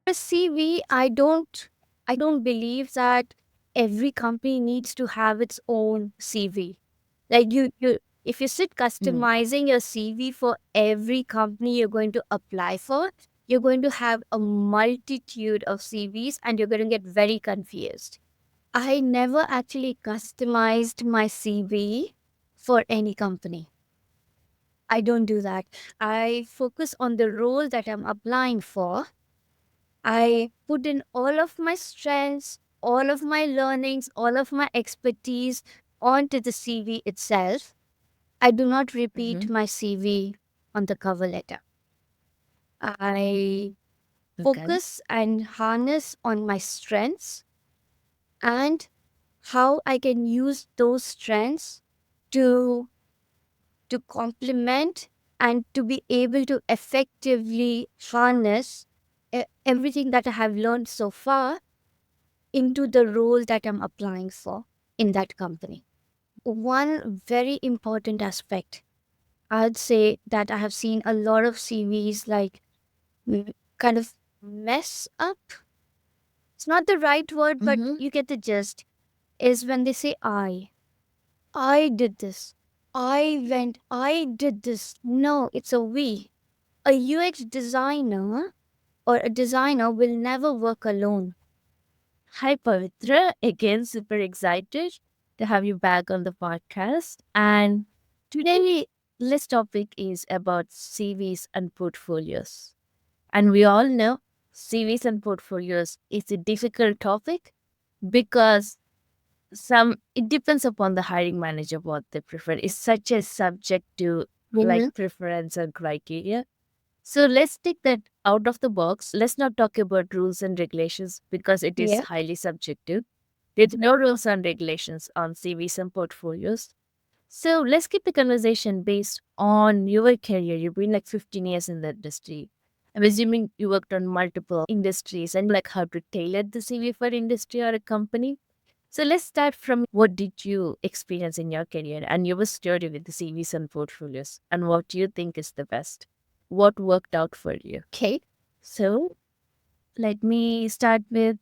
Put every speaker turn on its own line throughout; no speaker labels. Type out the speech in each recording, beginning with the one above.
A CV, I don't believe that every company needs to have its own CV. Like if you sit
Mm.
customizing your CV for every company you're going to apply for, you're going to have a multitude of CVs and you're going to get very confused. I never actually customized my CV for any company. I don't do that. I focus on the role that I'm applying for. I put in all of my strengths, all of my learnings, all of my expertise onto the CV itself. I do not repeat
Mm-hmm.
my CV on the cover letter. I
Okay.
focus and harness on my strengths and how I can use those strengths to complement and to be able to effectively harness everything that I have learned so far into the role that I'm applying for in that company. One very important aspect, I'd say that I have seen a lot of CVs like kind of mess up. It's not the right word, but
Mm-hmm.
you get the gist. Is when they say I did this. I did this. No, it's a we. A UX designer or a designer will never work alone.
Hi, Pavitra. Again, super excited to have you back on the podcast. And today, this topic is about CVs and portfolios. And we all know CVs and portfolios is a difficult topic because it depends upon the hiring manager what they prefer. It's such a subject to like
Mhm.
preference and criteria. So let's take that out of the box. Let's not talk about rules and regulations because it is
Yeah.
highly subjective. There's no rules and regulations on CVs and portfolios. So let's keep the conversation based on your career. You've been like 15 years in the industry. I'm assuming you worked on multiple industries and like how to tailor the CV for industry or a company. So let's start from what did you experience in your career and your story with the CVs and portfolios and what you think is the best. What worked out for you?
Okay.
So let me start with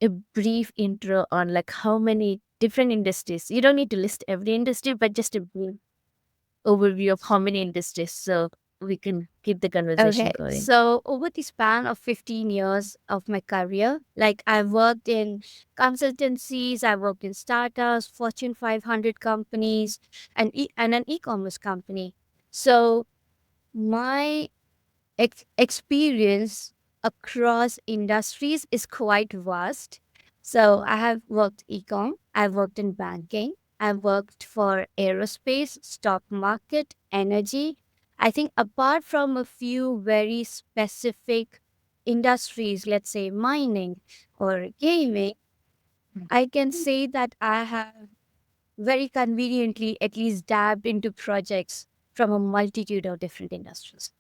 a brief intro on like how many different industries. You don't need to list every industry, but just a brief overview of how many industries so we can keep the conversation
Okay.
going.
So over the span of 15 years of my career, like I've worked in consultancies, I've worked in startups, Fortune 500 companies, and an e-commerce company. So my experience across industries is quite vast. So I have worked ecom, I've worked in banking, I've worked for aerospace, stock market, energy. I think apart from a few very specific industries, let's say mining or gaming, I can say that I have very conveniently at least dabbed into projects from a multitude of different industries.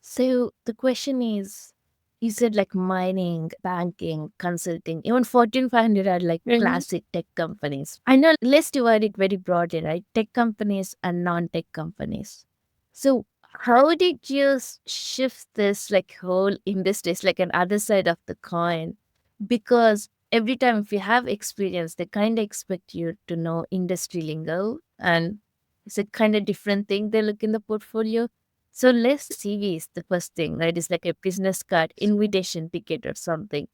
So the question is, you said like mining, banking, consulting, even Fortune 500 are like classic tech companies. I know let's divide it very broadly, right? Tech companies and non-tech companies. So how did you shift this like whole industry? It's like an other side of the coin. Because every time if you have experience, they kind of expect you to know industry lingo and it's a kind of different thing they look in the portfolio. So less CV is the first thing, right? It's like a business card, invitation ticket or something.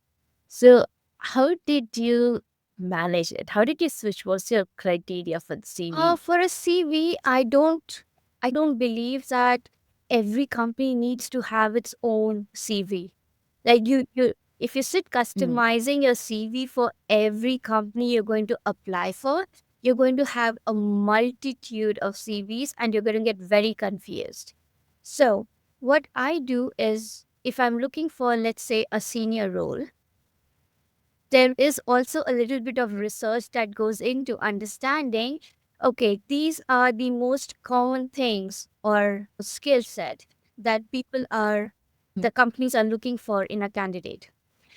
So how did you manage it? How did you switch? What's your criteria for the CV?
For a CV, I don't believe that every company needs to have its own CV. Like if you sit
Mm.
customizing your CV for every company you're going to apply for, you're going to have a multitude of CVs and you're going to get very confused. So what I do is if I'm looking for, let's say, a senior role, there is also a little bit of research that goes into understanding okay, these are the most common things or skill set that the companies are looking for in a candidate.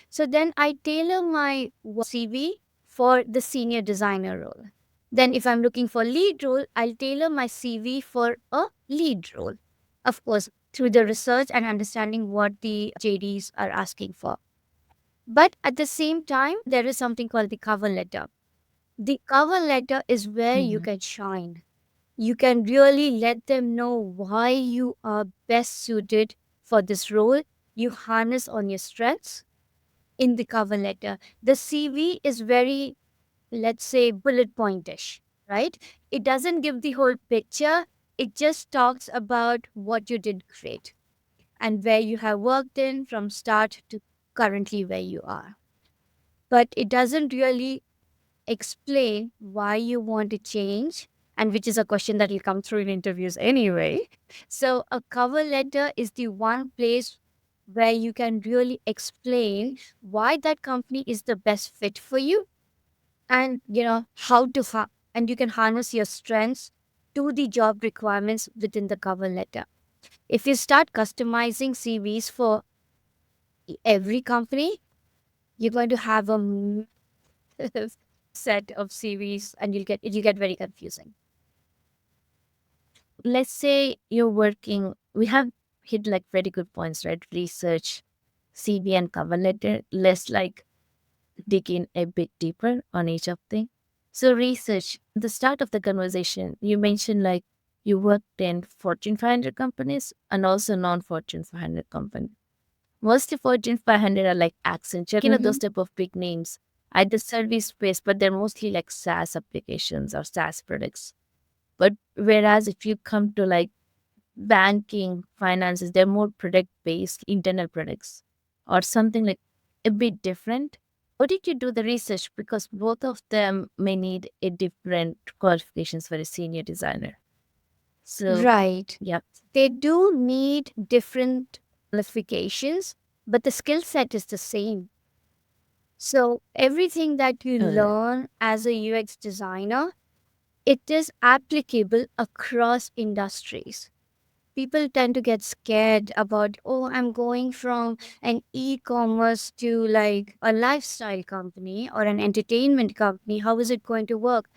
So then I tailor my CV for the senior designer role. Then if I'm looking for lead role, I'll tailor my CV for a lead role. Of course, through the research and understanding what the JDs are asking for. But at the same time, there is something called the cover letter. The cover letter is where you
Mhm.
can shine. You can really let them know why you are best suited for this role. You harness on your strengths in the cover letter. The CV is very, let's say, bullet pointish, right? It doesn't give the whole picture. It just talks about what you did great and where you have worked in from start to currently where you are. But it doesn't really explain why you want to change, and which is a question that will come through in interviews anyway. So a cover letter is the one place where you can really explain why that company is the best fit for you, and how to and you can harness your strengths to the job requirements within the cover letter. If you start customizing CVs for every company, you're going to have a set of CVs, and you get very confusing.
Let's say you're working, we have hit like very good points, right? Research, CV, and cover letter. Let's like dig in a bit deeper on each of them. So, research, the start of the conversation, you mentioned like you worked in Fortune 500 companies and also non Fortune 500 companies. Mostly Fortune 500 are like Accenture, those
Mhm.
type of big names, either service based, but they're mostly like SaaS applications or SaaS products. But whereas if you come to like banking, finances, they're more product based, internal products or something like a bit different. How did you do the research? Because both of them may need a different qualifications for a senior designer. So,
Right.
yeah,
They do need different qualifications, but the skill set is the same. So everything that you
uh,
learn as a UX designer, it is applicable across industries. People tend to get scared about, oh, I'm going from an e-commerce to like a lifestyle company or an entertainment company. How is it going to work?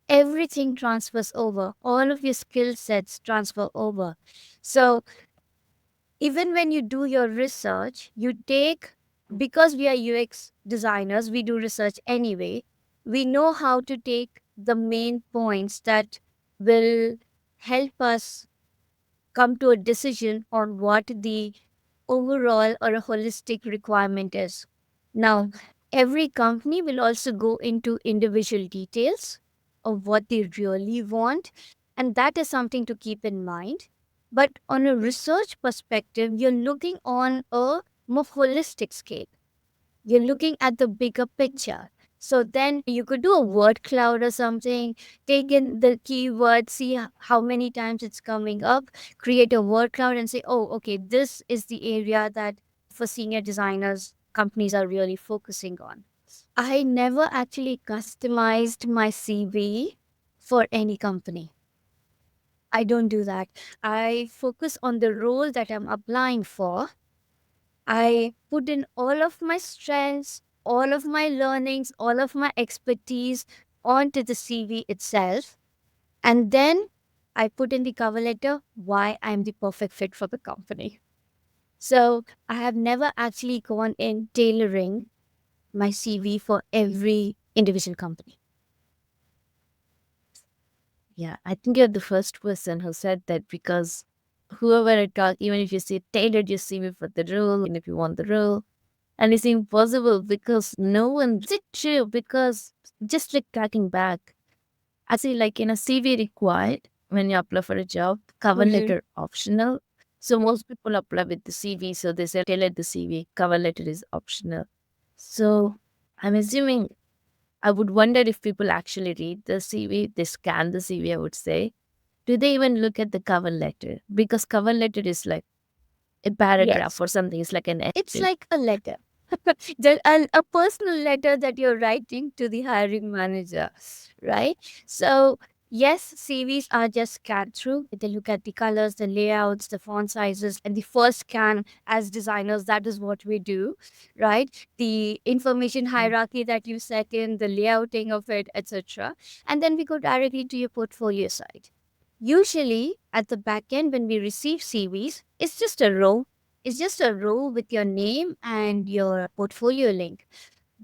Everything transfers over. All of your skill sets transfer over. So even when you do your research, you take, because we are UX designers, we do research anyway. We know how to take the main points that will help us come to a decision on what the overall or a holistic requirement is. Now, every company will also go into individual details of what they really want, and that is something to keep in mind. But on a research perspective, you're looking on a more holistic scale. You're looking at the bigger picture. So then you could do a word cloud or something, take in the keyword, see how many times it's coming up, create a word cloud and say, oh, okay, this is the area that for senior designers, companies are really focusing on. I never actually customized my CV for any company. I don't do that. I focus on the role that I'm applying for. I put in all of my strengths, all of my learnings, all of my expertise onto the CV itself. And then I put in the cover letter why I'm the perfect fit for the company. So I have never actually gone in tailoring my CV for every individual company.
yeah, I think you're the first person who said that because whoever I talk, even if you say tailored your CV for the role, and if you want the role, and it's impossible because no one, is it true? Because just like tracking back, I say like in a CV required when you apply for a job, cover
Mhm.
letter optional. So most people apply with the CV, so they say tailor the CV, cover letter is optional. So I'm assuming I would wonder if people actually read the CV, they scan the CV, I would say. Do they even look at the cover letter? Because cover letter is like a paragraph
Yes.
or something, it's like an
It's
essay.
like a letter, a personal letter that you're writing to the hiring manager, right? So, yes, CVs are just scanned through. They look at the colors, the layouts, the font sizes, and the first scan as designers, that is what we do, right? The information hierarchy that you set in, the layouting of it, etc. And then we go directly to your portfolio side. Usually at the back end, when we receive CVs, it's just a row. It's just a row with your name and your portfolio link.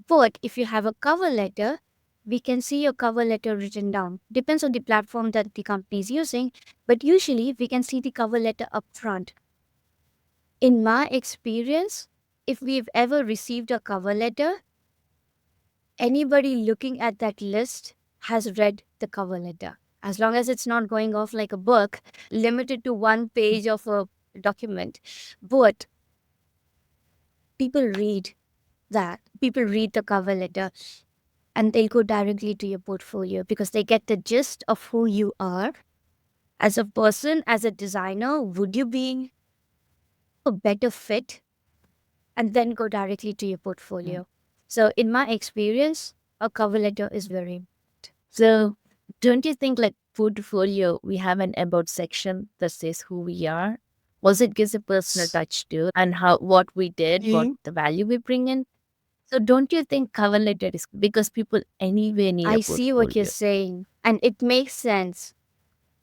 But if you have a cover letter, we can see your cover letter written down. Depends on the platform that the company is using, but usually we can see the cover letter up front. In my experience, if we've ever received a cover letter, anybody looking at that list has read the cover letter. As long as it's not going off like a book, limited to one page of a document. But people read that. People read the cover letter and they'll go directly to your portfolio because they get the gist of who you are as a person, as a designer. Would you be a better fit? And then go directly to your portfolio. So, in my experience, a cover letter is very important.
So, don't you think like portfolio, we have an about section that says who we are? Also, it gives a personal touch to and how what we did, what the value we bring in. So, don't you think cover letter is because people anyway need a
I see what you're
portfolio?
saying, and it makes sense.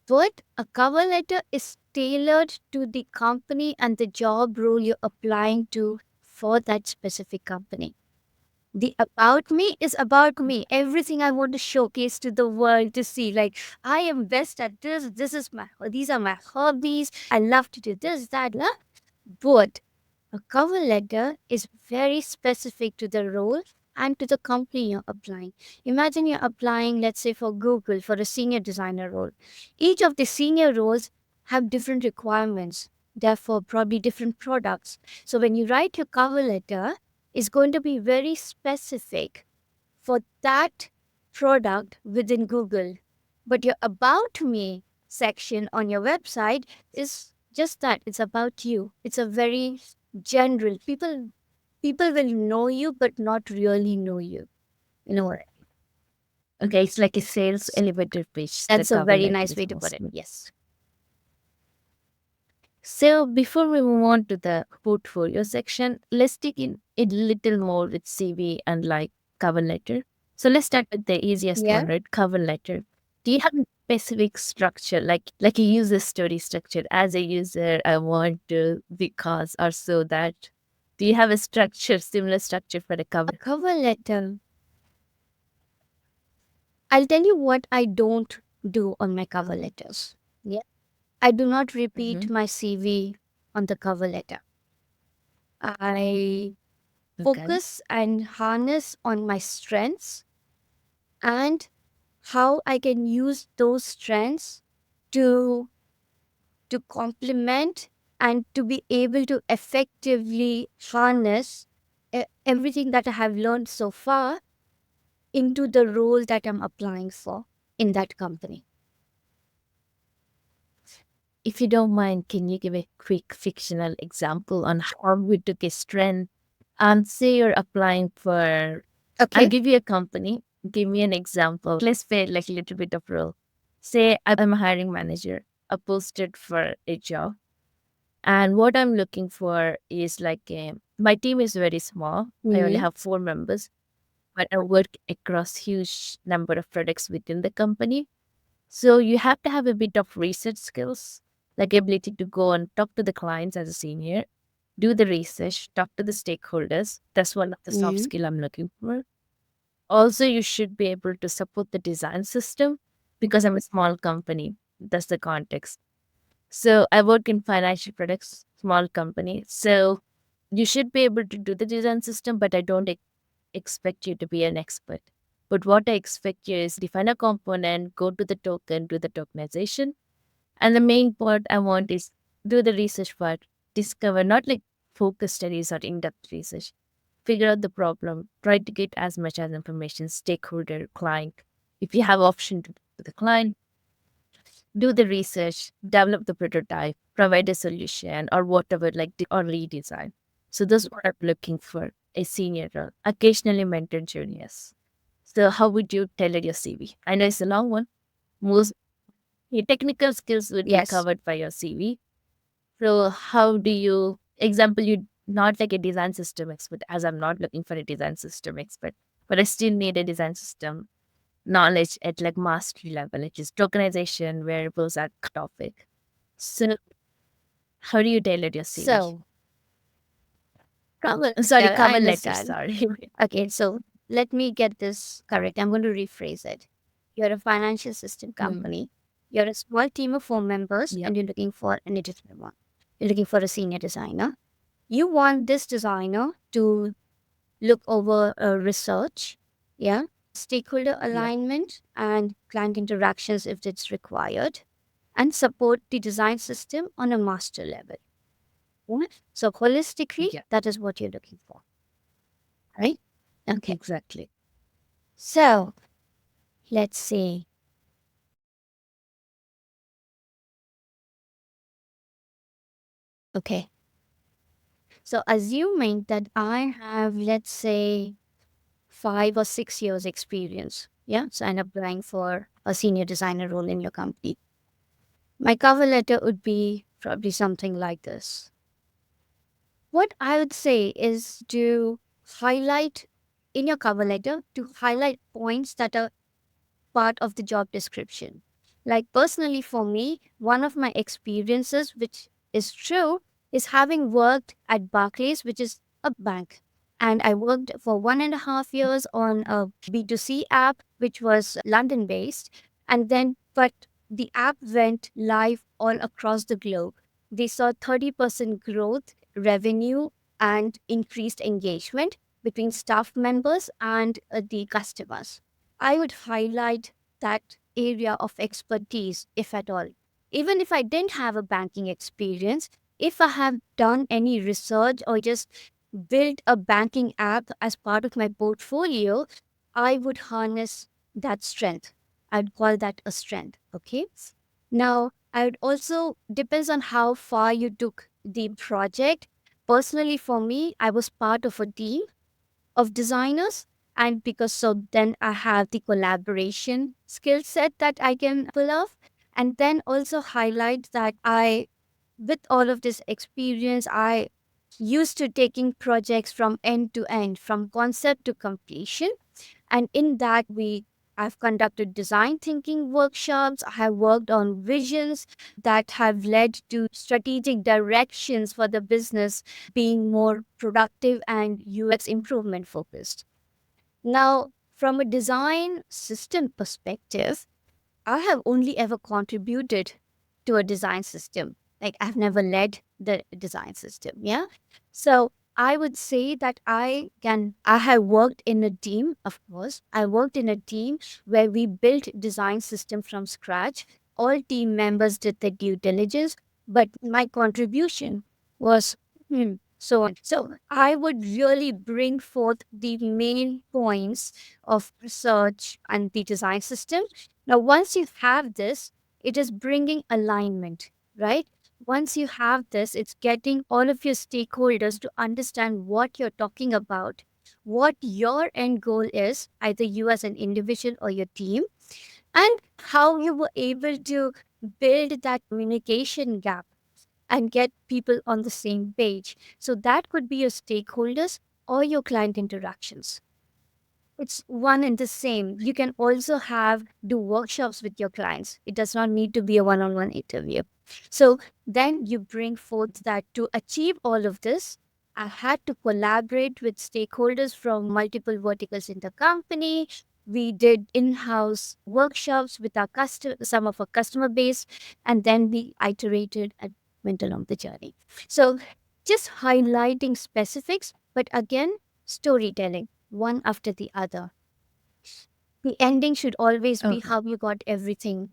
But a cover letter is tailored to the company and the job role you're applying to for that specific company. The about me is about me. Everything I want to showcase to the world to see. Like, I am best at this. These are my hobbies. I love to do this, that, blah. But a cover letter is very specific to the role and to the company you're applying. Imagine you're applying, let's say, for Google for a senior designer role. Each of the senior roles have different requirements, therefore, probably different products. So when you write your cover letter, it's going to be very specific for that product within Google. But your About Me section on your website is just that. It's about you. It's a very general. People will know you but not really know you. You know what?
Okay, it's like a sales elevator pitch, the
That's a
cover
very
letter
nice
is
way to put it.
mostly.
Yes.
So before we move on to the portfolio section, let's dig in a little more with CV and like cover letter. So let's start with the easiest
Yeah.
one, right? Cover letter. Do you have a specific structure, like a user story structure? As a user, I want to because or so that. Do you have a structure, similar structure for the
A
cover?
cover letter. I'll tell you what I don't do on my cover letters. Yeah. I do not repeat
Mm-hmm.
my CV on the cover letter. I
Okay.
focus and harness on my strengths and how I can use those strengths to complement and to be able to effectively harness everything that I have learned so far into the role that I'm applying for in that company.
If you don't mind, can you give a quick fictional example on how we took a strength and say you're applying for, I'll
Okay.
give you a company, give me an example. Let's play like a little bit of role. Say I'm a hiring manager. I posted for a job. And what I'm looking for is like my team is very small. I only
Mm-hmm.
have 4 members, but I work across huge number of products within the company. So you have to have a bit of research skills, like ability to go and talk to the clients as a senior, do the research, talk to the stakeholders. That's one of the soft
Mm-hmm.
skill I'm looking for. Also, you should be able to support the design system because I'm a small company. That's the context. So I work in financial products, small company. So you should be able to do the design system, but I don't expect you to be an expert. But what I expect you is define a component, go to the token, do the tokenization. And the main part I want is do the research part, discover not like focus studies or in-depth research. Figure out the problem, try to get as much as information, stakeholder, client. If you have option to the client, do the research, develop the prototype, provide a solution or whatever, like or redesign. So this is what I'm looking for, a senior role, occasionally mentor juniors. So how would you tailor your CV? I know it's a long one. Most your technical skills would be
Yes.
covered by your CV. So how do you, example, you not like a design system expert, as I'm not looking for a design system expert, but I still need a design system. knowledge at like mastery level, which is tokenization, wearables are topic. So how do you tailor your CV?
So, cover,
Sorry,
I
cover letter,
understand.
sorry.
Okay, so let me get this correct. I'm going to rephrase it. You're a financial system
Mm,
company. You're a small team of 4 members,
yep,
and you're looking for an additional one. You're looking for a senior designer. You want this designer to look over research, yeah, stakeholder
yep,
alignment, and client interactions if it's required, and support the design system on a master level. Yeah? So, holistically,
yep,
that is what you're looking for, right? Okay.
exactly.
So, let's see. Okay. So, assuming that I have, let's say, 5 or 6 years experience, yeah, so I'm applying for a senior designer role in your company. My cover letter would be probably something like this. What I would say is to highlight in your cover letter, to highlight points that are part of the job description. Like personally for me, one of my experiences, which is true, is having worked at Barclays, which is a bank. And I worked for 1.5 years on a B2C app, which was London based. And then, but the app went live all across the globe. They saw 30% growth, revenue, and increased engagement between staff members and the customers. I would highlight that area of expertise, if at all. Even if I didn't have a banking experience, if I have done any research or just built a banking app as part of my portfolio, I would harness that strength. I'd call that a strength. Okay. Now, I would also depends on how far you took the project. Personally, for me, I was part of a team of designers, and because so then I have the collaboration skill set that I can pull off, and then also highlight that I, with all of this experience, I used to taking projects from end to end, from concept to completion. And in that, I've conducted design thinking workshops. I have worked on visions that have led to strategic directions for the business being more productive and UX improvement focused. Now, from a design system perspective, I have only ever contributed to a design system. Like I've never led the design system. Yeah. So I would say that I have worked in a team, of course. I worked in a team where we built design system from scratch. All team members did the due diligence, but my contribution was so on. So I would really bring forth the main points of research and the design system. Now, once you have this, it is bringing alignment, right? Once you have this, it's getting all of your stakeholders to understand what you're talking about, what your end goal is, either you as an individual or your team, and how you were able to build that communication gap and get people on the same page. So that could be your stakeholders or your client interactions. It's one and the same. You can also have do workshops with your clients. It does not need to be a one-on-one interview. So then you bring forth that to achieve all of this, I had to collaborate with stakeholders from multiple verticals in the company. We did in-house workshops with our some of our customer base, and then we iterated and went along the journey. So just highlighting specifics, but again, storytelling one after the other. The ending should always be
Okay.
how you got everything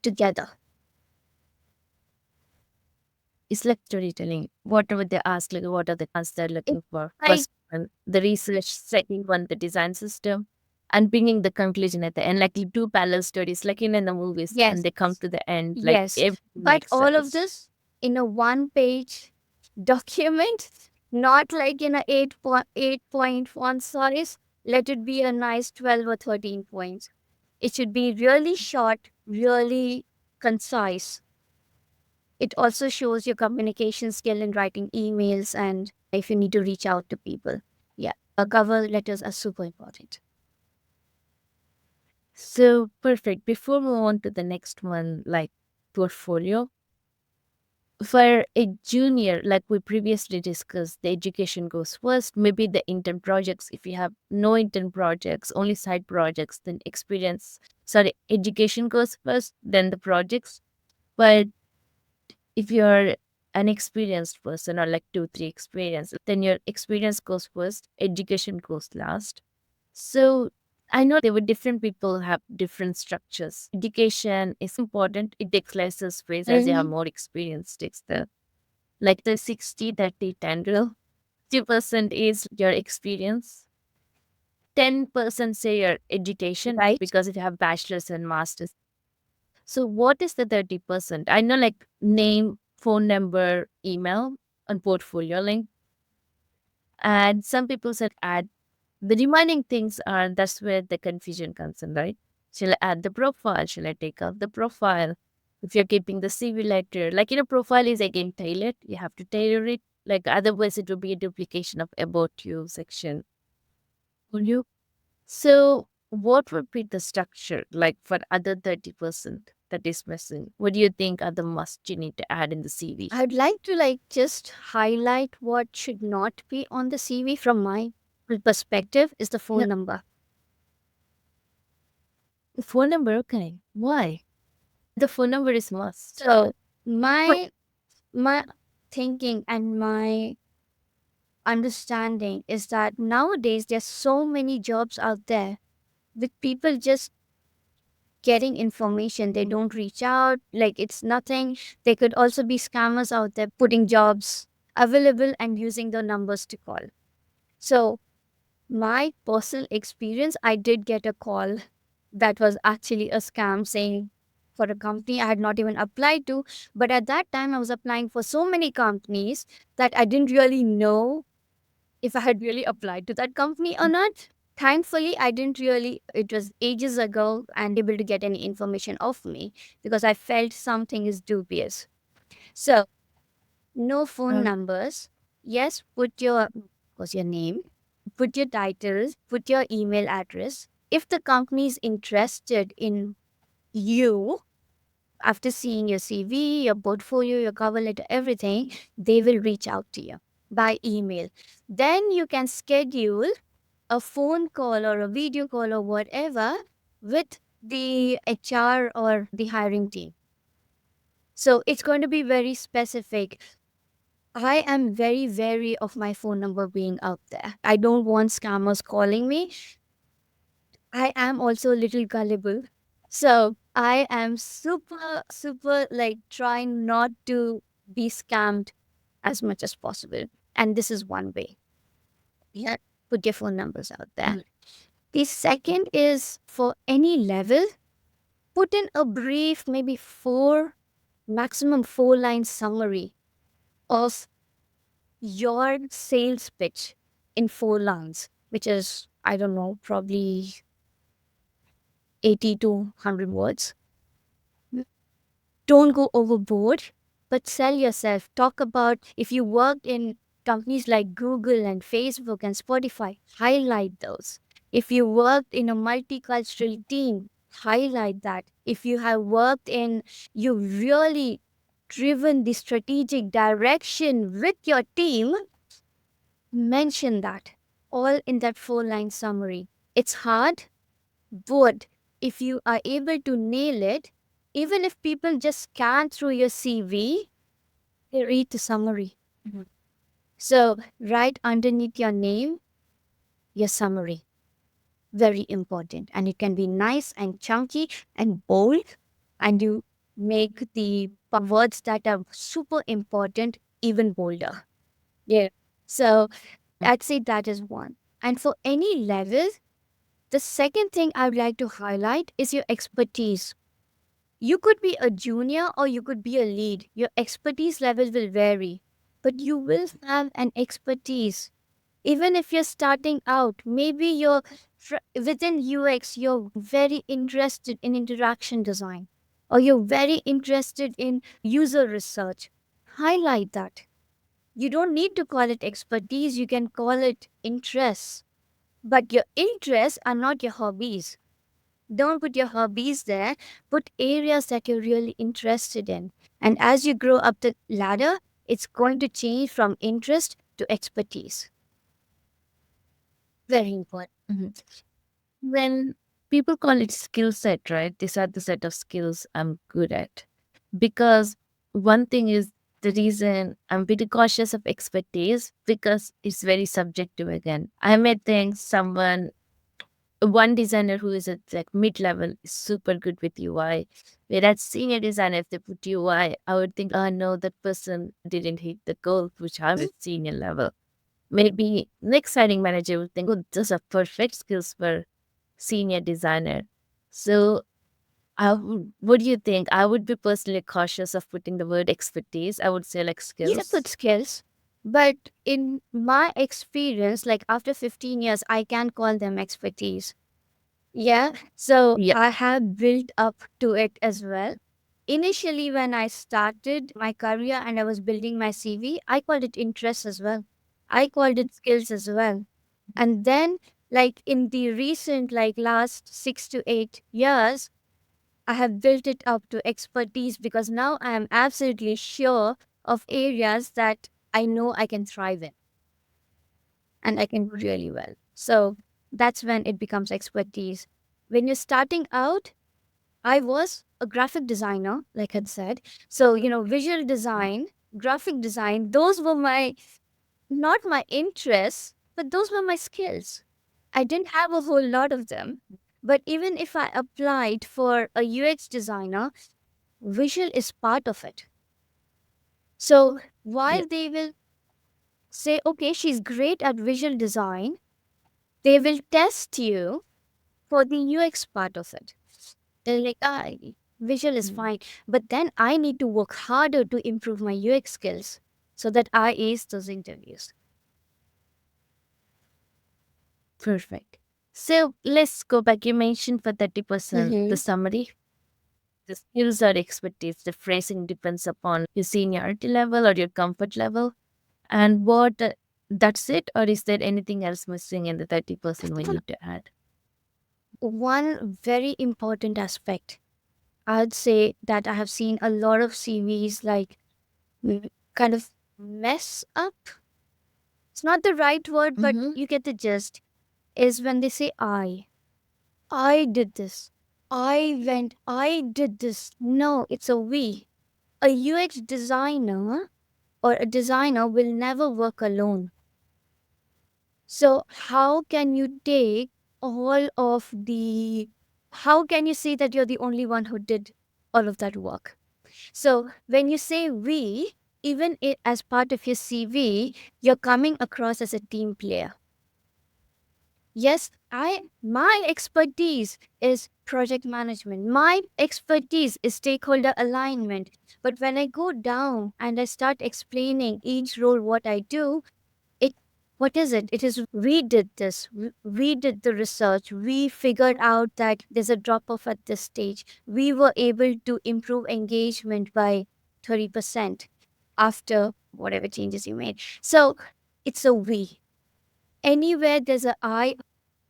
together.
It's like storytelling. Whatever they ask, like what are the answers they're
It's
looking for?
like,
First one, the research, second one, the design system, and bringing the conclusion at the end, like two parallel stories, like in the movies, and
yes,
they come to the end, like
yes.
everything
But
makes
all of
sense.
this in a one page document, not like in a 8.8 point font size. Let it be a nice 12 or 13 points. It should be really short, really concise. It also shows your communication skill in writing emails and if you need to reach out to people. Yeah, cover letters are super important.
So perfect. Before we move on to the next one, like portfolio, for a junior, like we previously discussed, the education goes first, maybe the intern projects. If you have no intern projects, only side projects, then education goes first, then the projects. But if you're an experienced person or like 2, 3 experience, then your experience goes first, education goes last. So I know there were different people have different structures. Education is important. It takes lesser space as you have more experience. Takes the like the 60-30-10 rule. 50% is your experience. 10% say your education
Right?
because if you have bachelor's and master's. So what is the 30%? I know like name, phone number, email, and portfolio link. And some people said add. The remaining things are that's where the confusion comes in, right? Shall I add the profile? Shall I take out the profile? If you're keeping the CV letter, like profile is again tailored. You have to tailor it. Like otherwise, it will be a duplication of about you section. Will you? So, what would be the structure like for other 30% that is missing? What do you think are the must you need to add in the CV?
I'd like to just highlight what should not be on the CV from my perspective is the
Yeah,
phone number.
the phone number, okay. Why? The phone number is must.
So
Right.
my thinking and my understanding is that nowadays there's so many jobs out there with people just getting information. They don't reach out, like it's nothing. There could also be scammers out there putting jobs available and using the numbers to call. So my personal experience, I did get a call that was actually a scam saying for a company I had not even applied to. But at that time, I was applying for so many companies that I didn't really know if I had really applied to that company or not. Thankfully, I didn't really, it was ages ago, and able to get any information of me because I felt something is dubious. So, no phone
Um,
numbers. Yes, put your, of course, your name, put your titles, put your email address. If the company is interested in you, after seeing your CV, your portfolio, your cover letter, everything, they will reach out to you by email. Then you can schedule a phone call or a video call or whatever with the HR or the hiring team. So it's going to be very specific. I am very wary of my phone number being out there. I don't want scammers calling me. I am also a little gullible. So I am super, super like trying not to be scammed as much as possible. And this is one way. Yeah. Put your phone numbers out there.
mm,
The second is for any level, put in a brief, maybe maximum 4 line summary of your sales pitch in 4 lines, which is, I don't know, probably 80 to 100 words. Don't go overboard, but sell yourself. Talk about if you worked in companies like Google and Facebook and Spotify, highlight those. If you worked in a multicultural team, highlight that. If you have worked in, you really driven the strategic direction with your team, mention that all in that 4 line summary. It's hard, but if you are able to nail it, even if people just scan through your CV, they read the summary.
mhm.
So, right underneath your name, your summary. Very important. And it can be nice and chunky and bold. And you make the words that are super important even bolder. Yeah. So, I'd say that is one. And for any level, the second thing I would like to highlight is your expertise. You could be a junior or you could be a lead. Your expertise level will vary, but you will have an expertise. Even if you're starting out, maybe within UX, you're very interested in interaction design or you're very interested in user research. Highlight that. You don't need to call it expertise, you can call it interests. But your interests are not your hobbies. Don't put your hobbies there. Put areas that you're really interested in. And as you grow up the ladder, it's going to change from interest to expertise. Very important.
Mhm. When people call it skill set, right? These are the set of skills I'm good at. Because one thing is the reason I'm pretty cautious of expertise because it's very subjective again. I may think someone, one designer who is at like mid level is super good with UI. Whereas senior designer, if they put UI, I would think, oh no, that person didn't hit the goal, which I'm at senior level. Maybe next hiring manager would think, oh, those are perfect skills for senior designer. So what do you think? I would be personally cautious of putting the word expertise. I would say like
You can put
skills.
skills, but in my experience, like after 15 years, I can call them expertise. Yeah. So
Yeah.
I have built up to it as well. Initially, when I started my career and I was building my CV, I called it interest as well. I called it skills as well. And then, like in the recent, like last 6 to 8 years, I have built it up to expertise because now I am absolutely sure of areas that I know I can thrive in and I can do really well. So that's when it becomes expertise. When you're starting out, I was a graphic designer, like I said. So, visual design, graphic design, those were not my interests, but those were my skills. I didn't have a whole lot of them. But even if I applied for a UX designer, visual is part of it. So
Yeah.
while they will say, okay, she's great at visual design, they will test you for the UX part of it. They're like, visual is
Mm.
fine. But then I need to work harder to improve my UX skills so that I ace those interviews.
Perfect. So let's go back. You mentioned for 30% the
Mm-hmm.
summary. The skills or expertise, the phrasing depends upon your seniority level or your comfort level. And that's it, or is there anything else missing in the 30% we need to add?
One very important aspect, I'd say that I have seen a lot of CVs like kind of mess up. It's not the right word, but
Mm-hmm.
you get the gist. Is when they say I did this. I did this. No, it's a we. A UX designer or a designer will never work alone. So, how can you take all of how can you say that you're the only one who did all of that work? So, when you say we, even as part of your CV, you're coming across as a team player. Yes, my expertise is project management. My expertise is stakeholder alignment. But when I go down and I start explaining each role what I do, it what is it? It is we did this. We did the research. We figured out that there's a drop off at this stage. We were able to improve engagement by 30% after whatever changes you made. So it's a we. Anywhere there's a I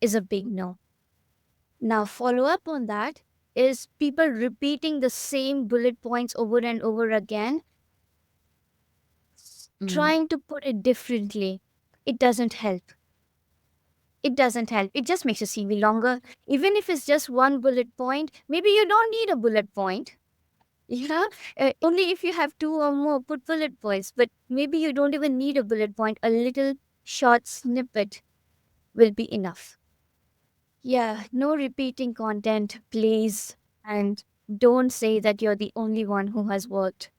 is a big no. Now, follow up on that is people repeating the same bullet points over and over again,
Mm.
trying to put it differently. It doesn't help. It doesn't help. It just makes your CV longer. Even if it's just one bullet point, maybe you don't need a bullet point. Yeah, only if you have two or more, put bullet points. But maybe you don't even need a bullet point. A little short snippet will be enough. Yeah, no repeating content, please. And don't say that you're the only one who has worked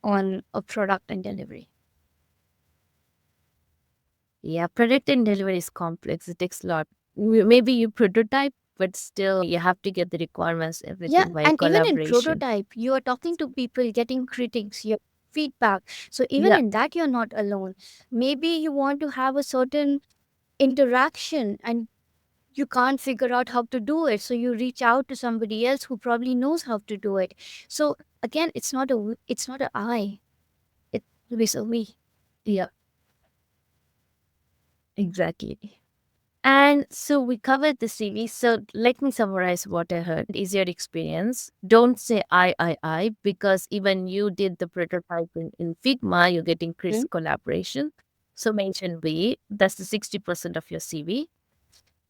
on a product and delivery.
Yeah, product and delivery is complex. It takes a lot. Maybe you prototype, but still you have to get the requirements,
Yeah,
everything by
and even in
collaboration.
prototype, you are talking to people, getting critics, your feedback. So even
Yeah.
in that, you're not alone. Maybe you want to have a certain interaction and you can't figure out how to do it. So you reach out to somebody else who probably knows how to do it. So again, it's not a I. It's always a we.
Yeah, exactly. And so we covered the CV. So let me summarize what I heard. Is your experience? Don't say I, because even you did the prototype in Figma, you're getting
Mm.
collaboration. So mention we. That's the 60% of your CV.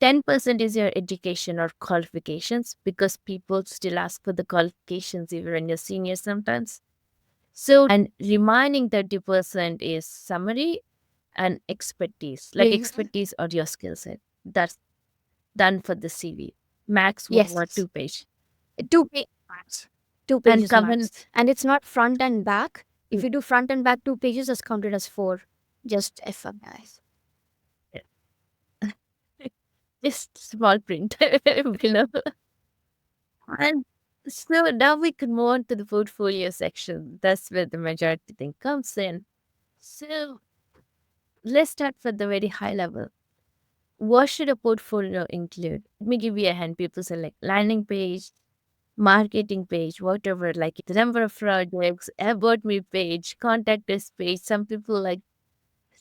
10% is your education or qualifications, because people still ask for the qualifications even when you're senior sometimes. So, and remaining 30% is summary and expertise, like expertise or your skill set. That's done for the CV. Max 1 or 2
Yes.
page.
2 pages max. Two
And
pages
common,
max. And it's not front and back. If you do front and back 2 pages, it's counted as 4. Just FYI.
just small print below. And so now we can move on to the portfolio section. That's where the majority thing comes in. So let's start from the very high level. What should a portfolio include? Let me give you a hand. People say like landing page, marketing page, whatever, like the number of projects, about me page, contact us page. Some people like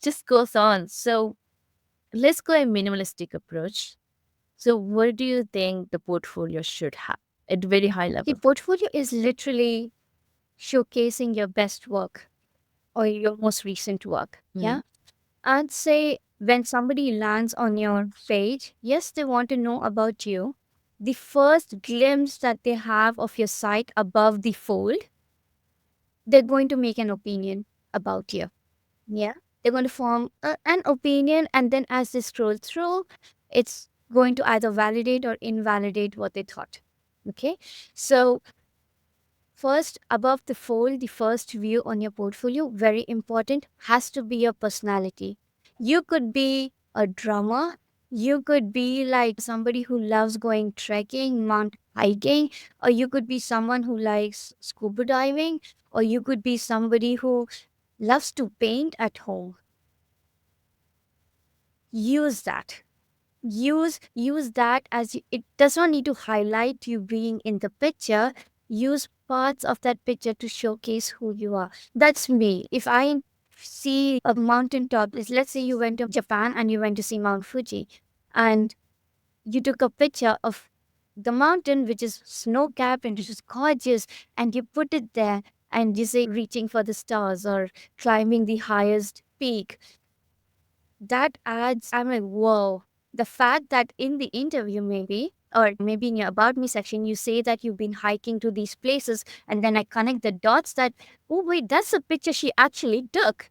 just goes on. So let's go a minimalistic approach. So what do you think the portfolio should have at very high
The
level?
portfolio is literally showcasing your best work or your most recent work.
Mm.
Yeah. I'd say when somebody lands on your page, yes, they want to know about you. The first glimpse that they have of your site above the fold, they're going to make an opinion about you. Yeah. They're going to form an opinion, and then as they scroll through, it's going to either validate or invalidate what they thought. Okay. So, first, above the fold, the first view on your portfolio, very important, has to be your personality. You could be a drummer. You could be like somebody who loves going trekking, mountain hiking, or you could be someone who likes scuba diving, or you could be somebody who loves to paint at home. Use that. Use that as it does not need to highlight you being in the picture. Use parts of that picture to showcase who you are. That's me. If I see a mountaintop, let's say you went to Japan and you went to see Mount Fuji, and you took a picture of the mountain which is snow capped and which is gorgeous, and you put it there, and you say reaching for the stars or climbing the highest peak. That adds, I'm like, whoa. The fact that in the interview, maybe, or maybe in your About Me section, you say that you've been hiking to these places, and then I connect the dots that, oh, wait, that's a picture she actually took.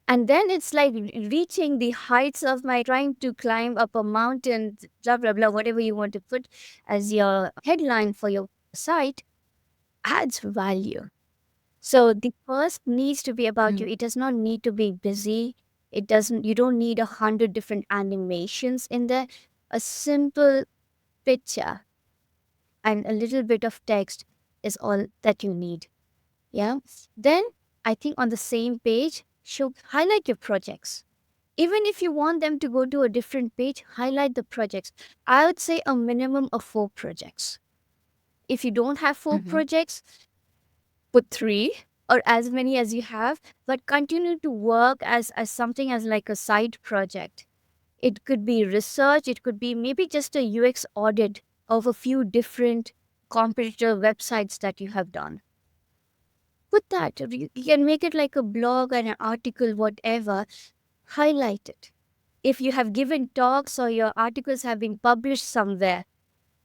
And then it's like reaching the heights of my trying to climb up a mountain, blah, blah, blah, whatever you want to put as your headline for your site adds value. So the first needs to be about you.
Mm.
It does not need to be busy. It doesn't, you don't need 100 different animations in there. A simple picture and a little bit of text is all that you need. Yeah. Then I think on the same page, show highlight your projects. Even if you want them to go to a different page, highlight the projects. I would say a minimum of 4 projects. If you don't have four
Mhm.
projects, put 3 or as many as you have, but continue to work as something as like a side project. It could be research, it could be maybe just a UX audit of a few different competitor websites that you have done. Put that. You can make it like a blog and an article, whatever. Highlight it. If you have given talks or your articles have been published somewhere,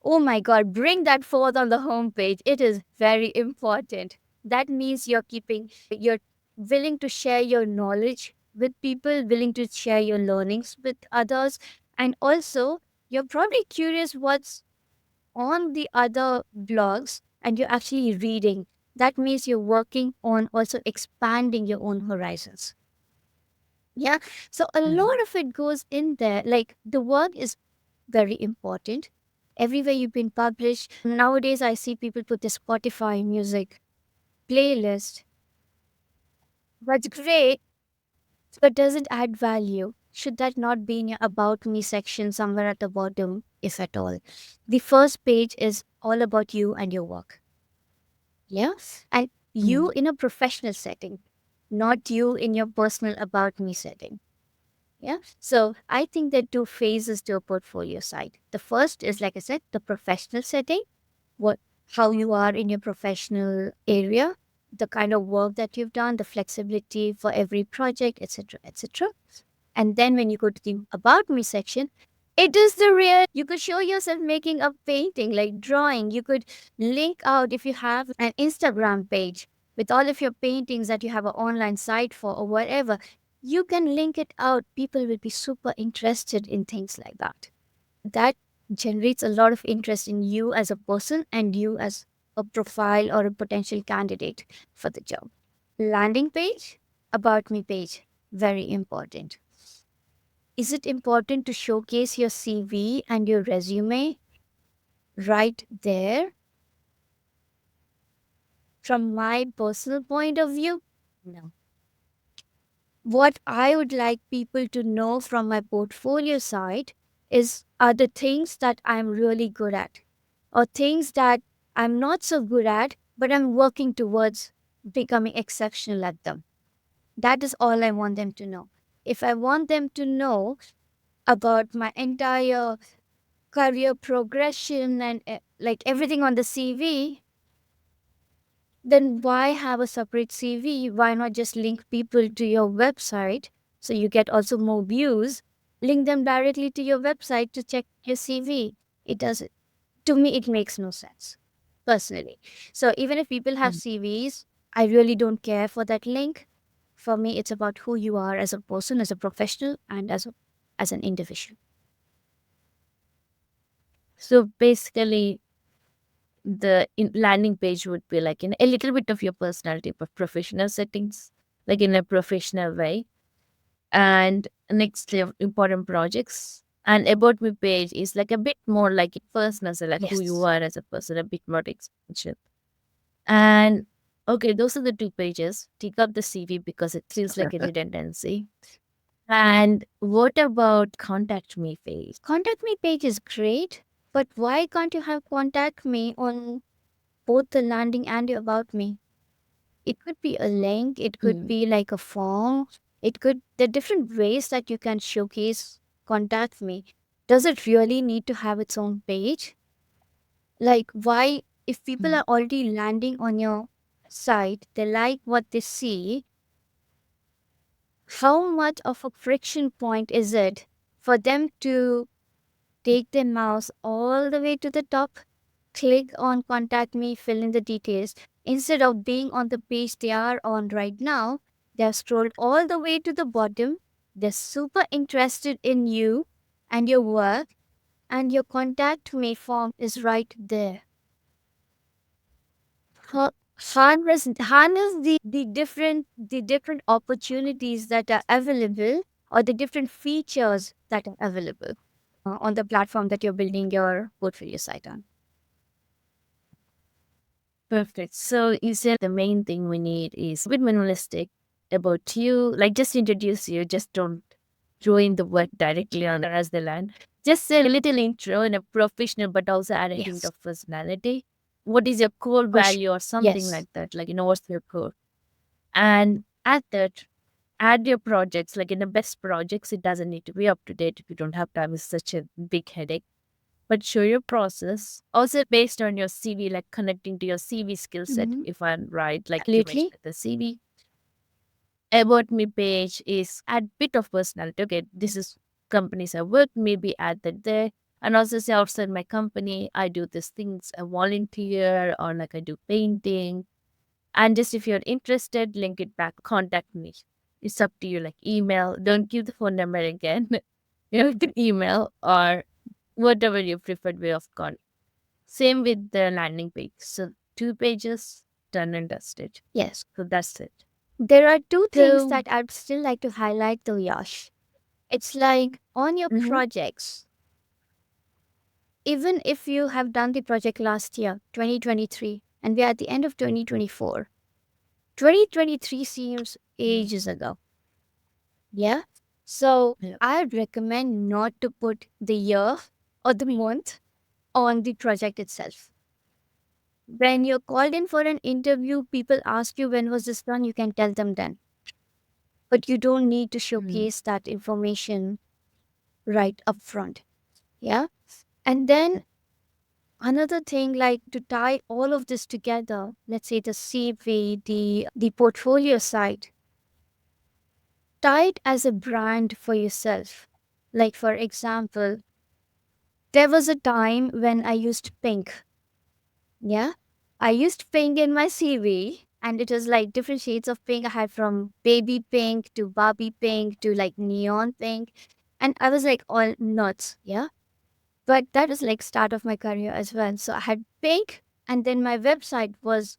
oh my God, bring that forth on the homepage. It is very important. That means you're willing to share your knowledge with people, willing to share your learnings with others. And also, you're probably curious what's on the other blogs and you're actually reading. That means you're working on also expanding your own horizons. Yeah. So a
Mhm.
lot of it goes in there. Like the work is very important. Everywhere you've been published. Nowadays, I see people put their Spotify music playlist. That's great, but doesn't add value. Should that not be in your About Me section somewhere at the bottom, if at all? The first page is all about you and your work. Yeah. And you
Mm.
in a professional setting, not you in your personal About Me setting. Yeah. So I think there are two phases to a portfolio site. The first is, like I said, the professional setting, what how you are in your professional area, the kind of work that you've done, the flexibility for every project, etc., etc. And then when you go to the about me section, it is the real. You could show yourself making a painting, like drawing. You could link out if you have an Instagram page with all of your paintings that you have an online site for or whatever. You can link it out. People will be super interested in things like that. That generates a lot of interest in you as a person and you as a profile or a potential candidate for the job. Landing page, about me page, very important. Is it important to showcase your CV and your resume right there? From my personal point of view, no. What I would like people to know from my portfolio side is are the things that I'm really good at or things that I'm not so good at, but I'm working towards becoming exceptional at them. That is all I want them to know. If I want them to know about my entire career progression and like everything on the CV, then why have a separate CV? Why not just link people to your website so you get also more views? Link them directly to your website to check your CV. It doesn't. To me, it makes no sense personally. So even if people have
Mm.
CVs, I really don't care for that link. For me, it's about who you are as a person, as a professional, and as an individual.
So basically, the landing page would be like in a little bit of your personality, but professional settings, like in a professional way. And next important projects. And about me page is like a bit more like personal, so like who you
Yes.
are as a person, a bit more expansion. And okay, those are the two pages. Take up the CV because it feels like a redundancy. And what about contact me page?
Contact me page is great, but why can't you have contact me on both the landing and your about me? It could be a link, it could
Mm.
be like a form, there are different ways that you can showcase contact me. Does it really need to have its own page? Like, why, if people
Mm.
are already landing on your site, they like what they see, how much of a friction point is it for them to take their mouse all the way to the top, click on contact me, fill in the details. Instead of being on the page they are on right now, they have scrolled all the way to the bottom. They're super interested in you and your work, and your contact me form is right there. Ha- harness the different opportunities that are available or the different features that are available on the platform that you're building your portfolio site on.
Perfect. So you said the main thing we need is a bit minimalistic about you. Like just introduce you, just don't join the word directly on as the land. Just say a little intro in a professional but also add a hint
Yes.
of personality. What is your core
For sure.
value or something
Yes.
like that? Like, what's your core? And add that, add your projects. Like in the best projects, it doesn't need to be up to date if you don't have time. It's such a big headache, but show your process also based on your CV, like connecting to your CV skill set.
Mm-hmm.
If I'm right, like you mentioned
Absolutely.
the CV. About me page is add bit of personality. Okay, this is companies I work, maybe add that there. And also say outside my company, I do these things, I volunteer or like I do painting. And just if you're interested, link it back, contact me. It's up to you, like email. Don't give the phone number again. You can email or whatever your preferred way of contact. Same with the landing page. So 2 pages, done and dusted.
Yes.
So that's it.
There are two things
So
that I'd still like to highlight though, Yash. It's like on your
mhm,
projects, even if you have done the project last year, 2023, and we're at the end of 2024, 2023 seems
mhm,
ages ago. Yeah. So
yeah.
I'd recommend not to put the year or the month on the project itself. When you're called in for an interview, people ask you when was this done, you can tell them then. but you don't need to
Mm.
showcase that information right up front. Yeah. And then another thing, like to tie all of this together, let's say the CV, the portfolio side, tie it as a brand for yourself. Like for example, there was a time when I used pink. Yeah. I used pink in my CV, and it was like different shades of pink. I had from baby pink to Barbie pink to like neon pink. And I was like all nuts. Yeah. But that was like start of my career as well. So I had pink, and then my website was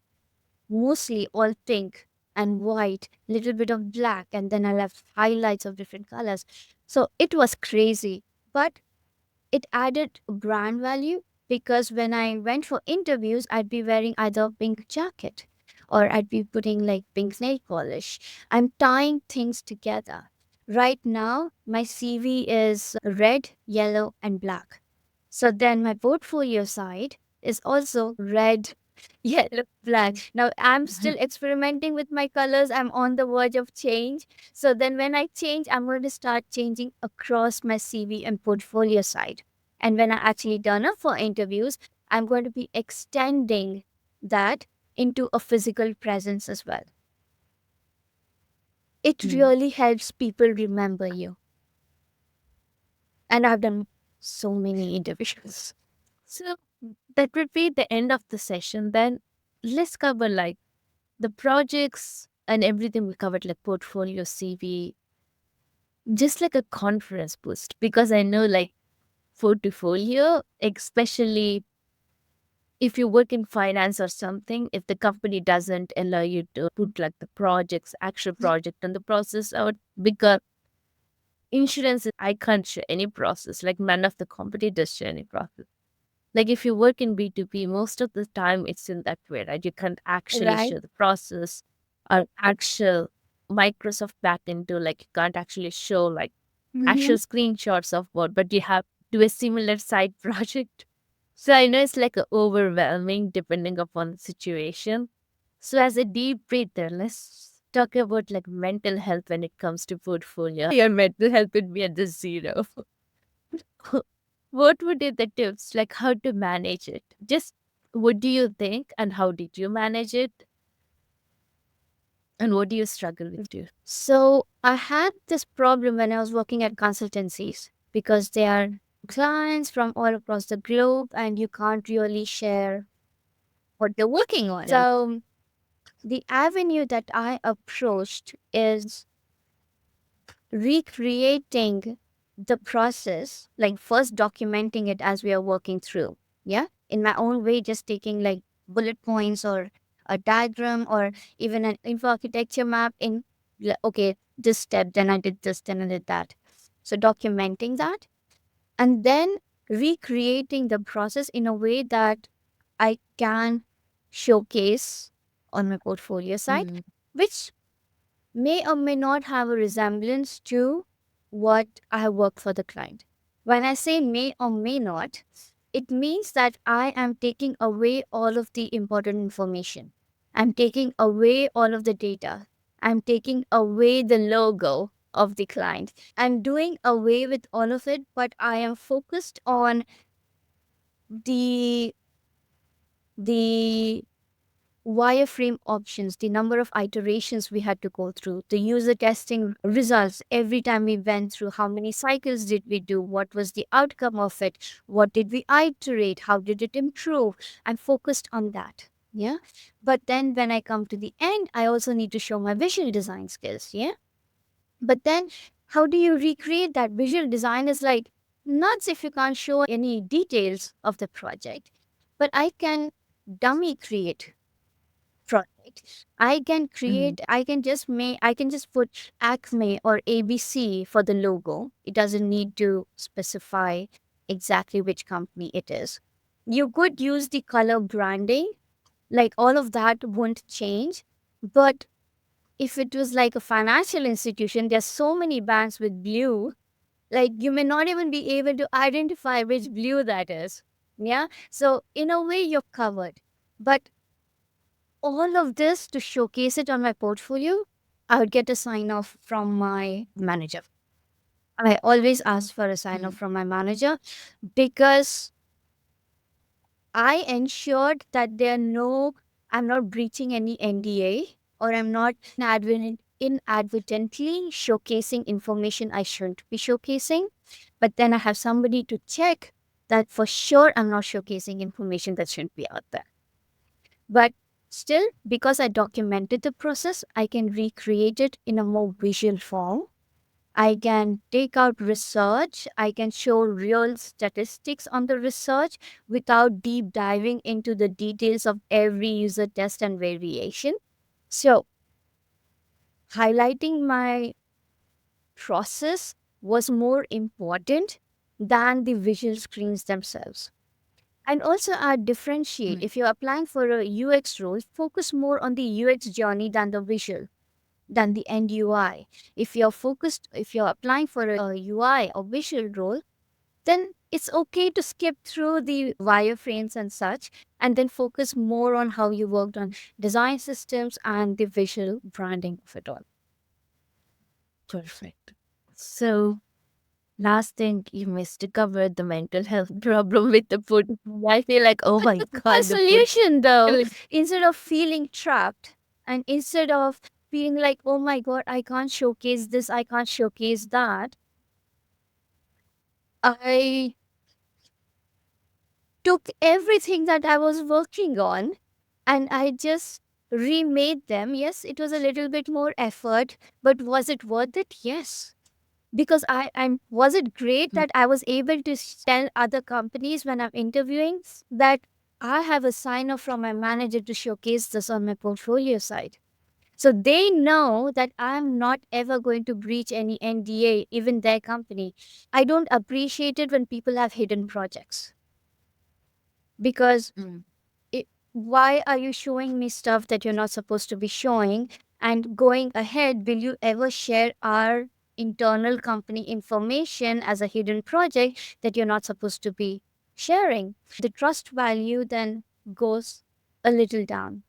mostly all pink and white, little bit of black, and then I left highlights of different colors. So it was crazy. But it added brand value because when I went for interviews, I'd be wearing either a pink jacket or I'd be putting like pink nail polish. I'm tying things together. Right now, my CV is red, yellow, and black. So then my portfolio side is also red, yellow, black. Now I'm still experimenting with my colors. I'm on the verge of change. So then when I change, I'm going to start changing across my CV and portfolio side. And when I actually turn up for interviews, I'm going to be extending that into a physical presence as well. It
Mm.
really helps people remember you. And I've done so many interviews.
So that would be the end of the session. Then let's cover like the projects and everything we covered, like portfolio, CV, just like a conference boost. Because I know like portfolio, especially if you work in finance or something, if the company doesn't allow you to put like the projects, actual project and the process out, because insurance, I can't share any process. Like none of the competitors share any process. Like if you work in B2B, most of the time it's in that way, right? You can't actually
Right?
show the process or actual Microsoft back into like you can't actually show like
Mm-hmm.
actual screenshots of what, but you have do a similar side project. So I know it's like a overwhelming depending upon the situation. So as a deep breather, let's talk about like mental health when it comes to portfolio. Your mental health would be at the zero. What would be the tips, like how to manage it? Just what do you think and how did you manage it? And what do you struggle with too?
So I had this problem when I was working at consultancies because they are clients from all across the globe and you can't really share what they're working on.
Yeah.
So the avenue that I approached is recreating the process, like first documenting it as we are working through. Yeah. In my own way, just taking like bullet points or a diagram or even an info architecture map in, okay, this step, then I did this, then I did that. So documenting that and then recreating the process in a way that I can showcase on my portfolio side,
Mm.
which may or may not have a resemblance to what I have worked for the client. When I say may or may not, it means that I am taking away all of the important information. I'm taking away all of the data. I'm taking away the logo of the client. I'm doing away with all of it, but I am focused on the the wireframe options, the number of iterations we had to go through, the user testing results every time we went through, how many cycles did we do, what was the outcome of it, what did we iterate, how did it improve. I'm focused on that. Yeah. But then when I come to the end, I also need to show my visual design skills. Yeah. But then how do you recreate that? Visual design is like nuts if you can't show any details of the project. But I can dummy create project. I can
Mm.
create, I can just put Acme or ABC for the logo. It doesn't need to specify exactly which company it is. You could use the color branding, like all of that won't change. But if it was like a financial institution, there's so many banks with blue, like you may not even be able to identify which blue that is. Yeah. So in a way, you're covered. But all of this to showcase it on my portfolio, I would get a sign off from my manager. I always ask for a sign off
Mm.
from my manager because I ensured that I'm not breaching any NDA, or I'm not inadvertently showcasing information I shouldn't be showcasing. But then I have somebody to check that for sure I'm not showcasing information that shouldn't be out there. But still, because I documented the process, I can recreate it in a more visual form. I can take out research. I can show real statistics on the research without deep diving into the details of every user test and variation. So, highlighting my process was more important than the visual screens themselves. And also, I differentiate.
Mm.
If you're applying for a UX role, focus more on the UX journey than the visual, than the end UI. If you're applying for a UI or visual role, then it's okay to skip through the wireframes and such, and then focus more on how you worked on design systems and the visual branding of it all.
Perfect. So, last thing you missed to cover the mental health problem with the food. I feel like, oh my
A
God, the food.
solution, though,
Really.
instead of feeling trapped and instead of feeling like, oh my God, I can't showcase this, I can't showcase that, I took everything that I was working on and I just remade them. Yes, it was a little bit more effort, but was it worth it? Yes. Because I'm was it great
Mm.
that I was able to tell other companies when I'm interviewing that I have a sign off from my manager to showcase this on my portfolio side. So they know that I'm not ever going to breach any NDA, even their company. I don't appreciate it when people have hidden projects because
Mm.
why are you showing me stuff that you're not supposed to be showing? And going ahead, will you ever share our internal company information as a hidden project that you're not supposed to be sharing? The trust value then goes a little down.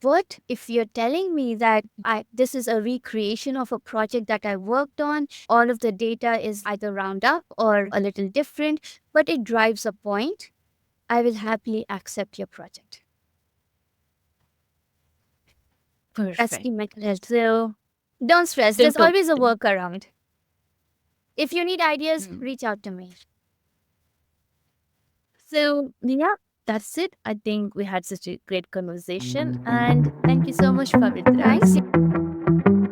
But if you're telling me that this is a recreation of a project that I worked on, all of the data is either round up or a little different, but it drives a point, I will happily accept your project. That's the
Perfect.
mechanism.
So,
Don't stress. There's
simple.
always a workaround. If you need ideas,
Mm.
reach out to me.
So, yeah, that's it. I think we had such a great conversation. And thank you so much, Pavitra.
Thanks.